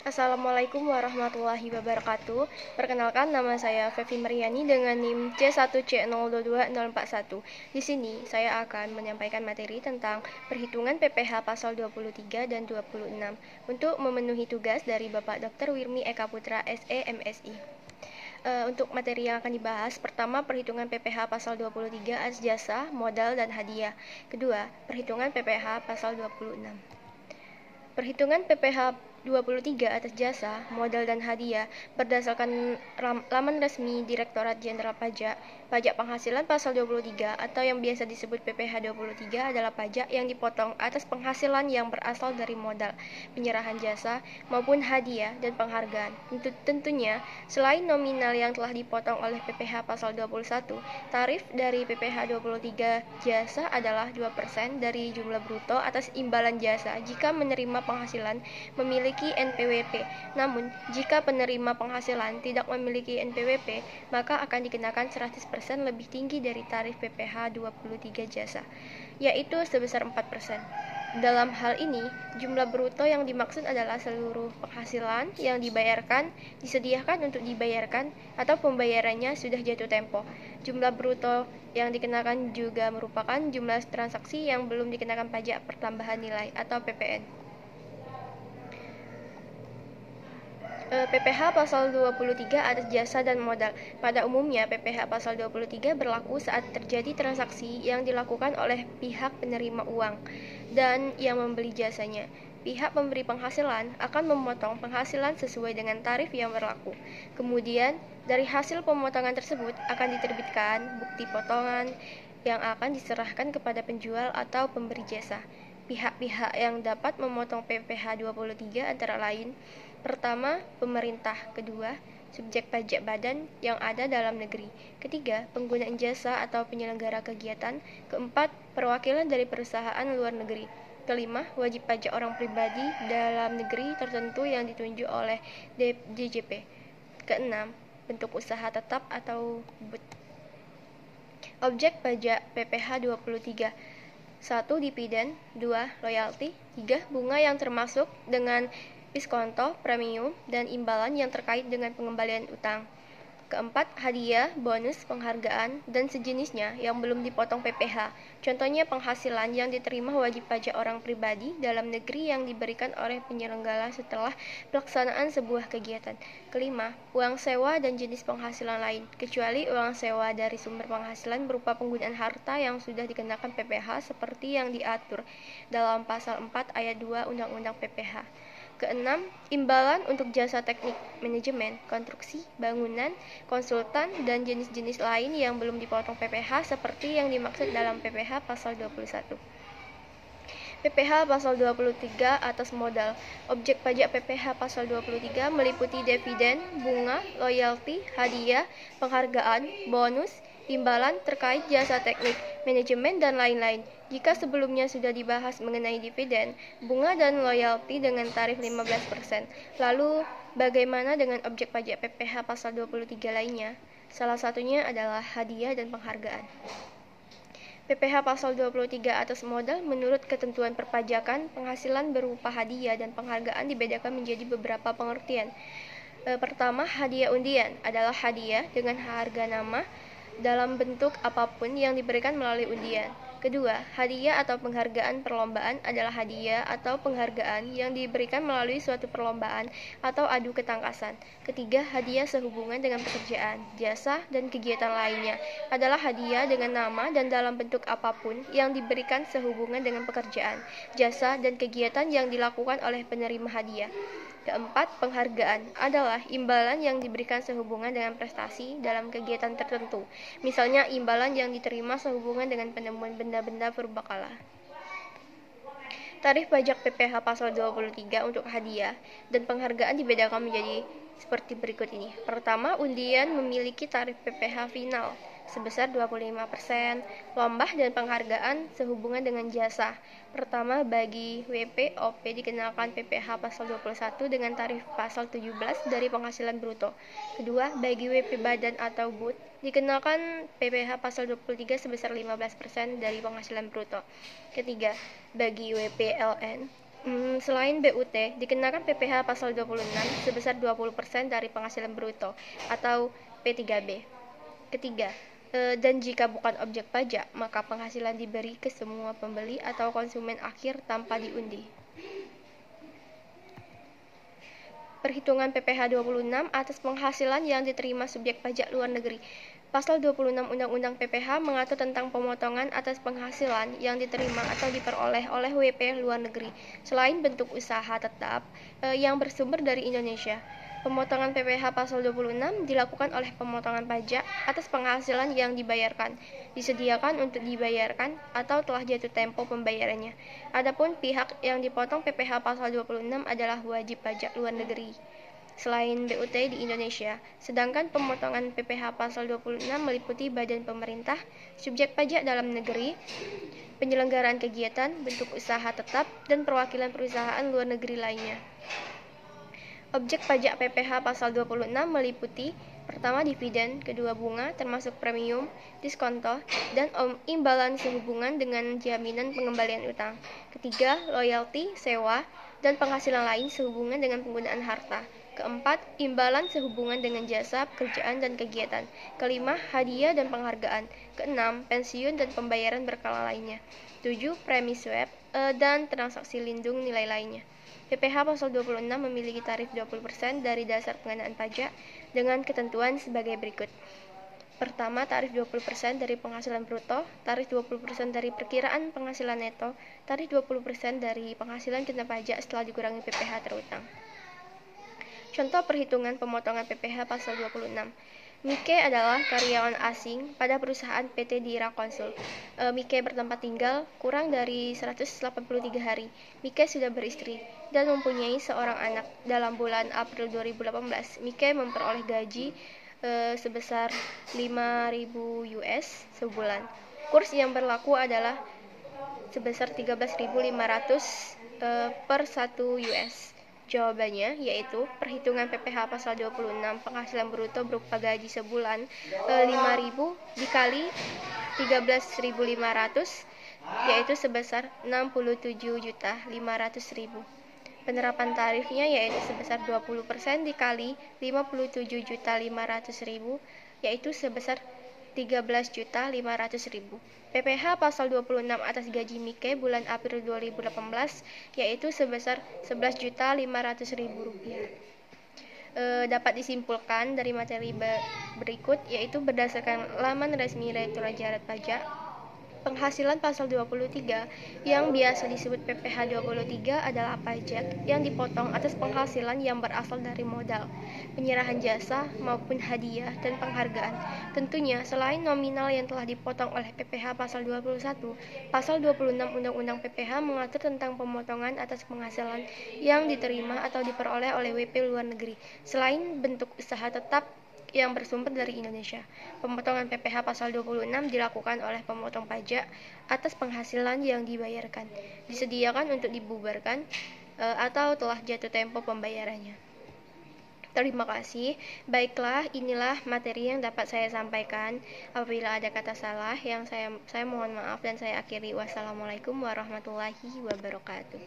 Assalamualaikum warahmatullahi wabarakatuh. Perkenalkan, nama saya Fevi Mariani dengan NIM C1C022041. Di sini saya akan menyampaikan materi tentang perhitungan PPh pasal 23 dan 26 untuk memenuhi tugas dari Bapak Dr. Wirmi Eka Putra SE MSI. Untuk materi yang akan dibahas, pertama perhitungan PPh pasal 23 atas jasa, modal, dan hadiah. Kedua, perhitungan PPh pasal 26. Perhitungan PPh 23 atas jasa, modal, dan hadiah berdasarkan laman resmi Direktorat Jenderal Pajak. Pajak penghasilan pasal 23 atau yang biasa disebut PPh 23 adalah pajak yang dipotong atas penghasilan yang berasal dari modal, penyerahan jasa, maupun hadiah dan penghargaan. Tentunya, selain nominal yang telah dipotong oleh PPh pasal 21, tarif dari PPh 23 jasa adalah 2% dari jumlah bruto atas imbalan jasa jika menerima penghasilan memiliki NPWP. Namun, jika penerima penghasilan tidak memiliki NPWP, maka akan dikenakan 100% lebih tinggi dari tarif PPh 23 jasa, yaitu sebesar 4%. Dalam hal ini, jumlah bruto yang dimaksud adalah seluruh penghasilan yang dibayarkan, disediakan untuk dibayarkan, atau pembayarannya sudah jatuh tempo. Jumlah bruto yang dikenakan juga merupakan jumlah transaksi yang belum dikenakan pajak pertambahan nilai atau PPN. PPh pasal 23 atas jasa dan modal. Pada umumnya, PPh pasal 23 berlaku saat terjadi transaksi yang dilakukan oleh pihak penerima uang dan yang membeli jasanya. Pihak pemberi penghasilan akan memotong penghasilan sesuai dengan tarif yang berlaku. Kemudian, dari hasil pemotongan tersebut akan diterbitkan bukti potongan yang akan diserahkan kepada penjual atau pemberi jasa. Pihak-pihak yang dapat memotong PPh 23 antara lain: pertama, pemerintah; kedua, subjek pajak badan yang ada dalam negeri; ketiga, pengguna jasa atau penyelenggara kegiatan; keempat, perwakilan dari perusahaan luar negeri; kelima, wajib pajak orang pribadi dalam negeri tertentu yang ditunjuk oleh DJP; keenam, bentuk usaha tetap atau BUT. Objek pajak PPh 23: 1. Dividen; 2. Royalti; 3. Bunga yang termasuk dengan diskonto, premium, dan imbalan yang terkait dengan pengembalian utang. Keempat, hadiah, bonus, penghargaan, dan sejenisnya yang belum dipotong PPh. Contohnya penghasilan yang diterima wajib pajak orang pribadi dalam negeri yang diberikan oleh penyelenggara setelah pelaksanaan sebuah kegiatan. Kelima, uang sewa dan jenis penghasilan lain, kecuali uang sewa dari sumber penghasilan berupa penggunaan harta yang sudah dikenakan PPh seperti yang diatur dalam pasal 4 ayat 2 Undang-Undang PPh. Keenam, imbalan untuk jasa teknik, manajemen, konstruksi, bangunan, konsultan, dan jenis-jenis lain yang belum dipotong PPh seperti yang dimaksud dalam PPh pasal 21. PPh pasal 23 atas modal. Objek pajak PPh pasal 23 meliputi dividen, bunga, royalti, hadiah, penghargaan, bonus, imbalan terkait jasa teknik, manajemen, dan lain-lain. Jika sebelumnya sudah dibahas mengenai dividen, bunga, dan royalti dengan tarif 15%, lalu bagaimana dengan objek pajak PPh pasal 23 lainnya? Salah satunya adalah hadiah dan penghargaan. PPh pasal 23 atas modal menurut ketentuan perpajakan, penghasilan berupa hadiah dan penghargaan dibedakan menjadi beberapa pengertian. Pertama, hadiah undian adalah hadiah dengan harga nama dalam bentuk apapun yang diberikan melalui undian. Kedua, hadiah atau penghargaan perlombaan adalah hadiah atau penghargaan yang diberikan melalui suatu perlombaan atau adu ketangkasan. Ketiga, hadiah sehubungan dengan pekerjaan, jasa, dan kegiatan lainnya adalah hadiah dengan nama dan dalam bentuk apapun yang diberikan sehubungan dengan pekerjaan, jasa, dan kegiatan yang dilakukan oleh penerima hadiah. Keempat, penghargaan adalah imbalan yang diberikan sehubungan dengan prestasi dalam kegiatan tertentu, misalnya imbalan yang diterima sehubungan dengan penemuan benda-benda purbakala. Tarif pajak PPh pasal 23 untuk hadiah dan penghargaan dibedakan menjadi seperti berikut ini. Pertama, undian memiliki tarif PPh final sebesar 25%, lomba dan penghargaan sehubungan dengan jasa. Pertama, bagi WP, OP dikenakan PPh pasal 21 dengan tarif pasal 17 dari penghasilan bruto. Kedua, bagi WP badan atau BUT dikenakan PPh pasal 23 sebesar 15% dari penghasilan bruto. Ketiga, bagi WP LN Selain BUT, dikenakan PPh pasal 26 sebesar 20% dari penghasilan bruto atau P3B. Ketiga, dan jika bukan objek pajak, maka penghasilan diberi ke semua pembeli atau konsumen akhir tanpa diundi. Perhitungan PPh 26 atas penghasilan yang diterima subjek pajak luar negeri. Pasal 26 Undang-Undang PPh mengatur tentang pemotongan atas penghasilan yang diterima atau diperoleh oleh WP luar negeri, selain bentuk usaha tetap yang bersumber dari Indonesia. Pemotongan PPh pasal 26 dilakukan oleh pemotongan pajak atas penghasilan yang dibayarkan, disediakan untuk dibayarkan, atau telah jatuh tempo pembayarannya. Adapun pihak yang dipotong PPh pasal 26 adalah wajib pajak luar negeri selain BUT di Indonesia, sedangkan pemotongan PPh pasal 26 meliputi badan pemerintah, subjek pajak dalam negeri, penyelenggaraan kegiatan, bentuk usaha tetap, dan perwakilan perusahaan luar negeri lainnya. Objek pajak PPh pasal 26 meliputi: pertama, dividen; kedua, bunga termasuk premium, diskonto, dan imbalan sehubungan dengan jaminan pengembalian utang; ketiga, royalti, sewa, dan penghasilan lain sehubungan dengan penggunaan harta; keempat, imbalan sehubungan dengan jasa, pekerjaan, dan kegiatan; kelima, hadiah dan penghargaan; keenam, pensiun dan pembayaran berkala lainnya; tujuh, premi swab, dan transaksi lindung nilai lainnya. PPh pasal 26 memiliki tarif 20% dari dasar pengenaan pajak dengan ketentuan sebagai berikut. Pertama, tarif 20% dari penghasilan bruto, tarif 20% dari perkiraan penghasilan neto, tarif 20% dari penghasilan kena pajak setelah dikurangi PPh terutang. Contoh perhitungan pemotongan PPh pasal 26. Mike adalah karyawan asing pada perusahaan PT Dira Konsul. Mike bertempat tinggal kurang dari 183 hari. Mike sudah beristri dan mempunyai seorang anak. Dalam bulan April 2018, Mike memperoleh gaji sebesar 5.000 US sebulan. Kurs yang berlaku adalah sebesar 13.500 per 1 US. Jawabannya yaitu perhitungan PPh pasal 26 penghasilan bruto berupa gaji sebulan 5.000 dikali 13.500 yaitu sebesar 67.500.000. Penerapan tarifnya yaitu sebesar 20% dikali 57.500.000 yaitu sebesar 13.500.000. PPh pasal 26 atas gaji Mike bulan April 2018 yaitu sebesar 11.500.000 rupiah. Dapat disimpulkan dari materi berikut, yaitu berdasarkan laman resmi Direktorat Jenderal Pajak, penghasilan pasal 23 yang biasa disebut PPh 23 adalah pajak yang dipotong atas penghasilan yang berasal dari modal, penyerahan jasa, maupun hadiah dan penghargaan. Tentunya, selain nominal yang telah dipotong oleh PPh pasal 21, pasal 26 Undang-Undang PPh mengatur tentang pemotongan atas penghasilan yang diterima atau diperoleh oleh WP luar negeri, selain bentuk usaha tetap yang bersumber dari Indonesia. Pemotongan PPh pasal 26 dilakukan oleh pemotong pajak atas penghasilan yang dibayarkan, disediakan untuk dibubarkan, atau telah jatuh tempo pembayarannya. Terima kasih. Baiklah, inilah materi yang dapat saya sampaikan. Apabila ada kata salah, saya mohon maaf dan saya akhiri. Wassalamualaikum warahmatullahi wabarakatuh.